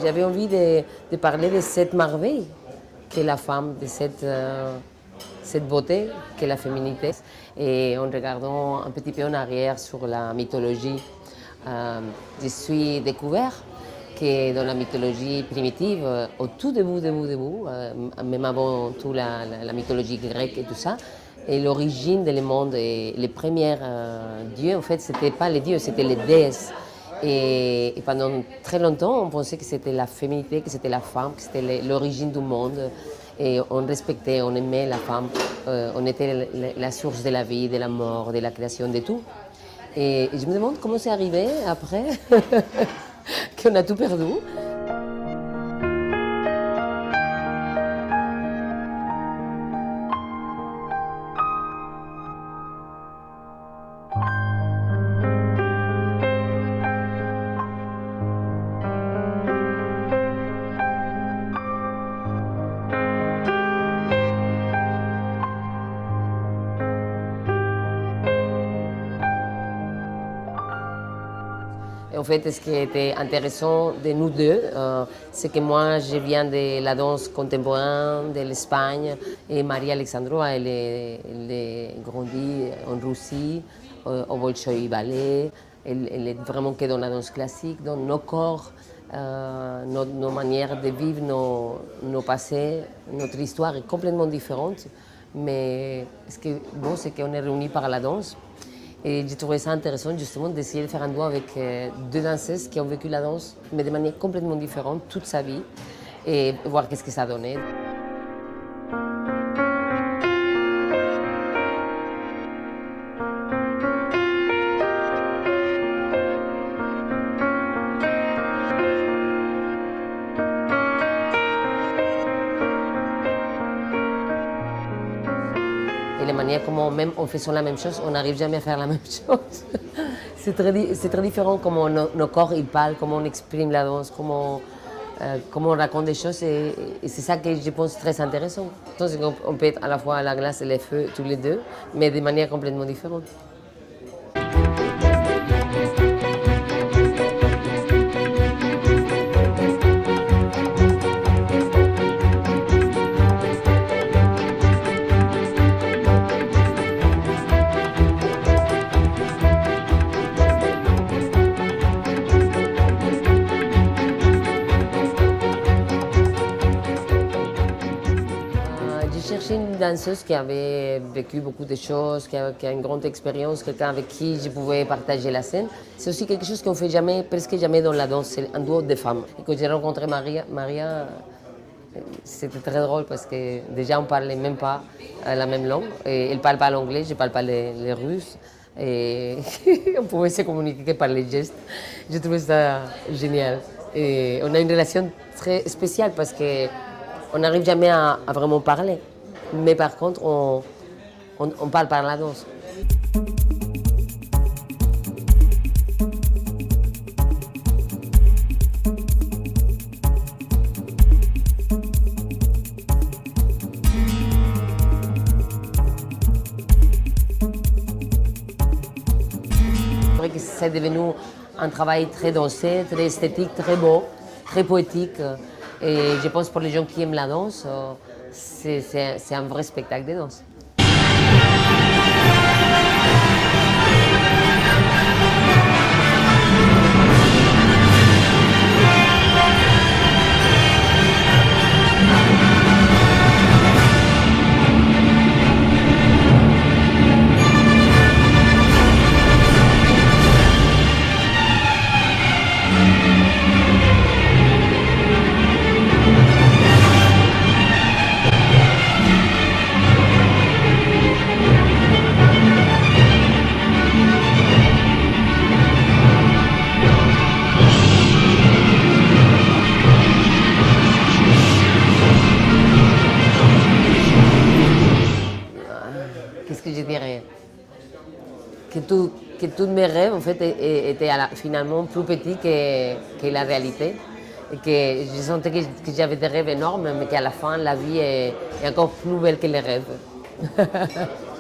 j'avais envie de parler de cette merveille qu'est la femme, de cette beauté qu'est la féminité. Et en regardant un petit peu en arrière sur la mythologie, je suis découvert que dans la mythologie primitive, au tout début, même avant tout la mythologie grecque et tout ça, et l'origine du monde et les premiers dieux, en fait, c'était pas les dieux, c'était les déesses. Et pendant très longtemps, on pensait que c'était la féminité, que c'était la femme, que c'était l'origine du monde. Et on respectait, on aimait la femme. On était la source de la vie, de la mort, de la création, de tout. Et je me demande comment c'est arrivé après qu'on a tout perdu. Et en fait, ce qui était intéressant de nous deux, c'est que moi, je viens de la danse contemporaine de l'Espagne et Marie Alexandrova, elle est grandie en Russie, au Bolchoï Ballet. Elle est vraiment que dans la danse classique, dans nos corps, nos manières de vivre, nos passés, notre histoire est complètement différente. Mais ce qui est beau, c'est qu'on est réunis par la danse. Et j'ai trouvé ça intéressant justement d'essayer de faire un duo avec deux danseuses qui ont vécu la danse, mais de manière complètement différente, toute sa vie, et voir qu'est-ce que ça donnait. Et la manière comment, même en faisant la même chose, on n'arrive jamais à faire la même chose. C'est très différent comment nos corps ils parlent, comment on exprime la danse, comment on raconte des choses. Et c'est ça que je pense très intéressant. Donc, on peut être à la fois à la glace et les feux, tous les deux, mais de manière complètement différente. J'ai cherché une danseuse qui avait vécu beaucoup de choses, qui a une grande expérience, quelqu'un avec qui je pouvais partager la scène. C'est aussi quelque chose qu'on ne fait jamais, presque jamais dans la danse, c'est un duo de femmes. Et quand j'ai rencontré Maria, c'était très drôle parce que déjà on ne parlait même pas la même langue. Et elle ne parle pas l'anglais, je ne parle pas le russe. Et on pouvait se communiquer que par les gestes. Je trouvais ça génial. Et on a une relation très spéciale parce qu'on n'arrive jamais à vraiment parler. Mais par contre, on parle par la danse. C'est vrai que c'est devenu un travail très dansé, très esthétique, très beau, très poétique. Et je pense pour les gens qui aiment la danse, c'est un vrai spectacle de danse. Qu'est-ce que je dirais? Que tous mes rêves en fait, étaient finalement plus petits que la réalité. Et que je sentais que j'avais des rêves énormes, mais qu'à la fin, la vie est encore plus belle que les rêves.